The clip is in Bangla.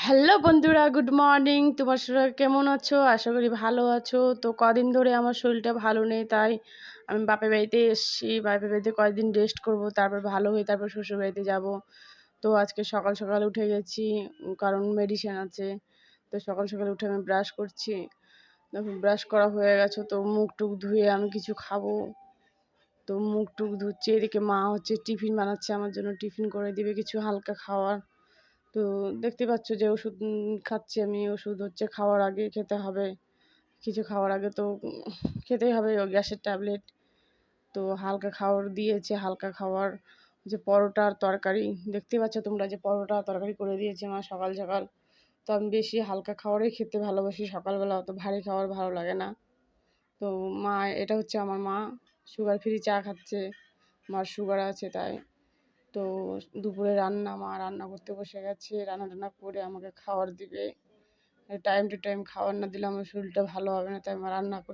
হ্যালো বন্ধুরা, গুড মর্নিং। তোমার শরীর কেমন আছো? আশা করি ভালো আছো। তো কদিন ধরে আমার শরীরটা ভালো নেই, তাই আমি বাপের বাড়িতে এসেছি। বাপের বাড়িতে কয়েকদিন রেস্ট করব, তারপর ভালো হয়ে তারপর শ্বশুর বাড়িতে যাব। তো আজকে সকাল সকাল উঠে গেছি, কারণ মেডিসিন আছে। তো সকাল সকাল উঠে আমি ব্রাশ করছি। দেখো ব্রাশ করা হয়ে গেছে, তো মুখ টুক ধুয়ে আমি কিছু খাবো। তো মুখ টুক ধুচ্ছে, এদিকে মা হচ্ছে টিফিন বানাচ্ছে আমার জন্য, টিফিন করে দিবে কিছু হালকা খাওয়ার। তো দেখতে পাচ্ছ যে ওষুধ খাচ্ছি আমি। ওষুধ হচ্ছে খাওয়ার আগে খেতে হবে, কিছু খাওয়ার আগে তো খেতেই হবে, ও গ্যাসের ট্যাবলেট। তো হালকা খাওয়ার দিয়েছে, হালকা খাওয়ার যে পরোটা আর তরকারি। দেখতে পাচ্ছ তোমরা যে পরোটা আর তরকারি করে দিয়েছে মা সকাল সকাল। তো আমি বেশি হালকা খাবারই খেতে ভালোবাসি, সকালবেলা অত ভারী খাবার ভালো লাগে না। তো মা, এটা হচ্ছে আমার মা, সুগার ফ্রি চা খাচ্ছে, মার সুগার আছে তাই। তো দুপুরে মা রান্না করতে বসে গেছে, রান্না টান্না করে আমাকে খাবার দিবে। টাইম টু টাইম খাবার না দিলে আমার শরীরটা ভালো হবে না, তাই মা রান্না